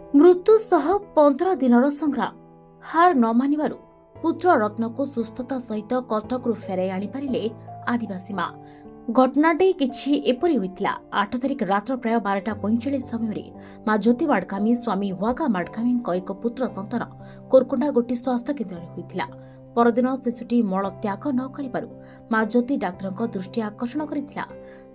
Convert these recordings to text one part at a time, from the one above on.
मृत्यु सह 15 दिनर संग्राम हार न मानिबारु पुत्र रत्न को सुस्थता सहित कटक फेराई आनी पारिले आदिवासी माँ। घटनाटी किछि एपरि होइतिला 8 तारिख रात प्राय 12:45 समय माँ ज्योति माडकामी स्वामी वागा माडकामी एक पुत्र संतान कोरकुंडा गोटी स्वास्थ्य केन्द्र होइतिला। परदिन शिशुटी मल त्याग न करिबारु माँ ज्योति डाक्तर दृष्टि आकर्षण करिथिला।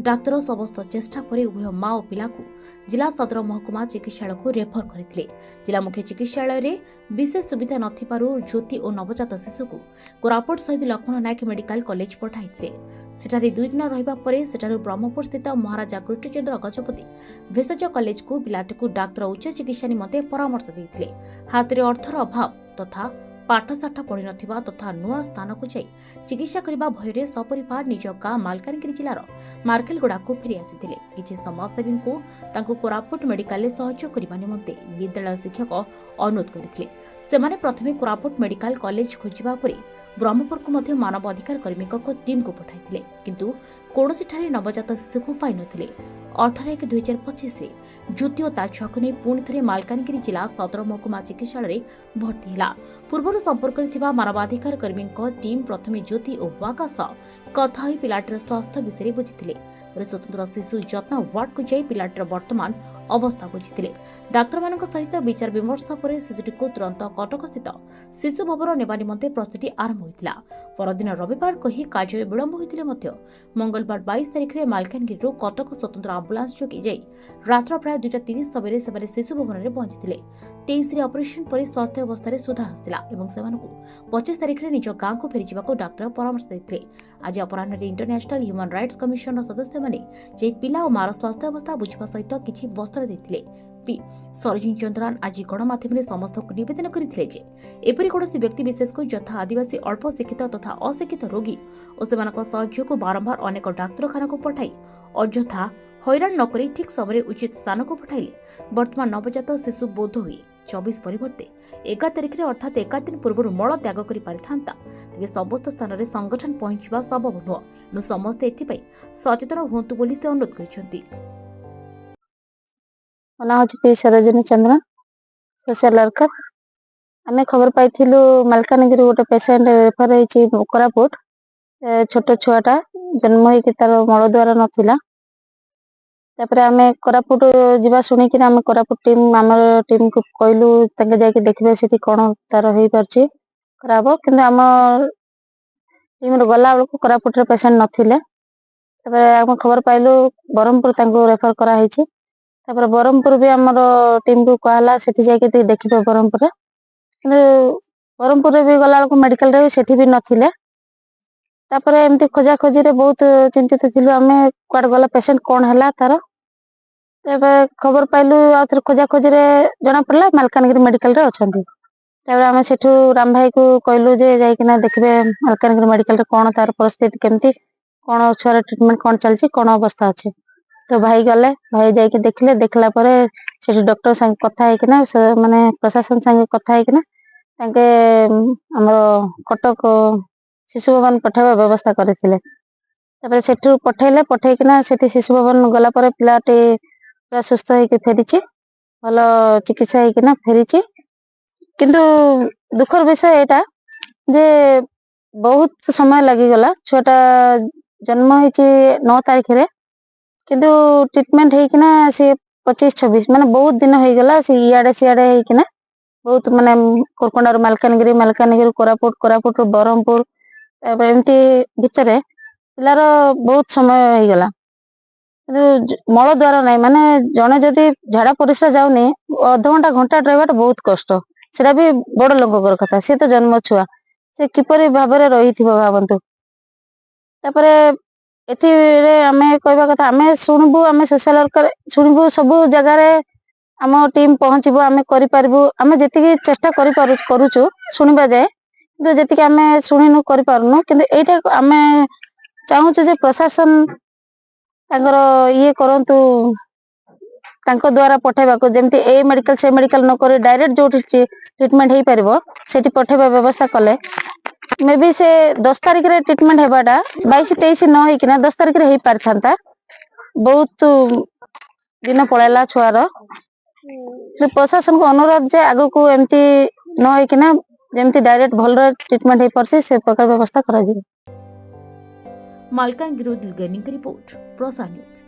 डाक्तर समस्त चेष्टा पर उभय माँ और पिला को जिला सदर महकुमा चिकित्सालय को रेफर करथिले। जिला मुख्य चिकित्सालय रे विशेष सुविधा नथिबारु ज्योति और नवजात शिशु को कोरापुट शहीद लक्ष्मण नायक मेडिकल कॉलेज पठाइथिले। सेठारे 2 दिन रहिबा परे सेठारु ब्रह्मपुर स्थित महाराजा कृष्णचंद्र गजपति भेषज कॉलेज को पिलाटी को डाक्तर उच्च चिकित्सा निमंते परामर्श देथिले। हातरे अर्थर अभाव तथा पाठशाठ पढ़ी नथिबा तथा नुआ स्थान को जाई चिकित्सा करबा भयरे सपरिवार निज गाँ मालकानगिरी जिलार मार्केलगुड़ा को फेरी आसिथिले। किछि समाजसेवी को तांको कोरापुट मेडिकल सहयोग करबा निमंते विद्यालय शिक्षक अनुरोध करथिले। सेमाने प्रथमे कोरापुट मेडिकल कॉलेज खोजिबा परे ब्रह्मपुर को मध्य मानव अधिकार कर्मी टीम को पठाइथिले, किंतु कोनोसी ठारे नवजात शिशु को पाइ नथिले। 18/1/2025 ज्योति और ता छुआ को नहीं पुणी थे मालकानगिरी जिला सदर महकुमा चिकित्सालय भर्ती है। पूर्व संपर्क में मानवाधिकार कर्मी टीम प्रथम ज्योति और वाका सह कथा हो पिलाटीर स्वास्थ्य विषय बुझी। स्वतंत्र शिशु जत्न वार्ड को जाई पिलाटीर वर्तमान अवस्था बुझी। डाक्तर मान सहित विचार विमर्श पर शिशुटी को तुरंत कटक स्थित शिशु भवन नेबा निमंते प्रस्तुति आरंभ होइतिला। परदिन रविवार कही कार्य विलंब होइतिले मध्य मंगलवार 22 तारिख में मालकानगिरी कटक स्वतंत्र आम्बुलांस जोगी जाई रात्र प्राय 2:30 समय से शिशु भवन में पहुंची। 23 ऑपरेशन पर स्वास्थ्य अवस्था सुधार आसला एवं सेमानकु 25 तारिख में निज गाँ को फेरी जावाक डाक्तर परामर्श देते। आज अपराह इंटरनेशनल ह्यूमन राइट्स कमिशन सदस्य माने पिला और मार स्वास्थ्य अवस्था बुझा सहित किछि वस्त्र देथिले। सरजिन चंद्रान आज गणमाध्यम समस्त को निवेदन करथिले जे एपरि कोनोसी व्यक्ति विशेष को यथा आदिवासी अल्प शिक्षित तथा अशिक्षित रोगी और सेमानक सहयोग को बारंबार अनेक डाक्तरखाना को पठाई अଯଥା हैरान न करी ठीक समय उचित स्थान को पठाइले। वर्तमान नवजात शिशु बोध हुए 24 परिवर्ते 11 तारिख में अर्थात 11 दिन पूर्व मल त्याग कर पारिथांता। तेज समस्त स्थान में संगठन पहुंचवा संभव नुह एणु समस्ते एथिपाई सचेतन हुंतु बोली से अनुरोध करछंती। सरजिनी चंद्रन सोशल वर्कर। आम खबर पाई मालकानगिरी गोटे पेसेंट रेफर होती कोरापुट। छोट छुआटा जन्म होकर तार मल द्वार नाला। आम कोरापुट जावा शुणिक आम कोरापुट टीम आम टीम को कहलु जाके देखिए से कौन तार हो पार्टी खराब कि आम टीम गला बेलू कोरापुट पेसेंट नथिले। आम खबर पाइलु ब्रह्मपुर रेफर कराई। ब्रह्मपुर भी आमर टीम को कहला सेठी जाके देखिए ब्रह्मपुर ब्रह्मपुर भी गला बेलू मेडिकल रे सेठी भी नथिले। तापर एमती खोजा खोजी रे बहुत चिंतित थिलु आमे कुआड गला पेशेंट कौन है तार। तबे खबर पाइलु आउथर खोजा खोजी रे जना पड़ला मालकानगिरी मेडिकल रे अछंती। तबे आमे सेठु राम भाई को कहलु जे जाइकिना देखबे मालकानगिरी मेडिकल रे कौन तार परिस्थिति केमती कौन छुआर ट्रीटमेंट कौन चलची कौन अवस्था अछि। तो भाई गले भाई जाइके देखले देखला परे सेठु डॉक्टर संग कथा हेकिना माने प्रशासन संग कथा हेकिना तांके हमर कटक शिशु भवन पठाइबा व्यवस्था करथिले। तापर सेठु पठाइले पठाइकिना सेठी शिशु भवन गला परे पिलाटी पूरा सुस्थ होइके फेरिछि भलो चिकित्सा हेकिना फेरिछि। किंतु दुखर विषय एटा जे बहुत समय लागि गला। छुआटा जन्म होइछि 9 तारिख रे किंतु ट्रीटमेंट हेकिना से 25-26 माने बहुत दिन हो गला। से इयाडे सियाडे हेकिना बहुत माने कोरकोंडा मालकानगिरी मालकानगिरी कोरापुट कोरापुट ब्रह्मपुर एमती भितर पिलार बहुत समय हो गला। मल द्वार ना माने जने जदि झाड़ा परिस्रा जाऊनी अध घंटा घंटा ड्राइवर बहुत कष्ट। सेटा भी बड़ लोकर कथा। सी तो जन्म छुआ से किपरि भाव रही भावतु। तापरे एथि आमे कहबा कथा आमे सुनबु आमे सोशल वर्कर सुनबु सब जगह रे आम टीम पहुंचबो आमे करि परबु आमे जति चेष्टा करि करूछु सुनिबा जाय किंतु जति आमे सुनिनु करि पारुनु। किंतु एटा आमे चाहूछु जे प्रशासन तांकर ये करंतु तांको द्वारा पठाइबा को जेमति ए मेडिकल से मेडिकल न करी डायरेक्ट जो ट्रीटमेंट हेई परबो सेठी पठाइबा व्यवस्था कले मे बी से 10 तारिख रे ट्रीटमेंट हेबाटा 22-23 न होई किना 10 तारिख रे हेई पारथांता। बहुत दिन पळेला छुआर प्रशासन को अनुरोध जे आगु को एमती न होई किना जेमती डायरेक्ट भल ट्रीटमेंट हो पारछे से प्रकार व्यवस्था करा जाय। मालकानगिरी दिलगनी की रिपोर्ट प्रसा न्यूज।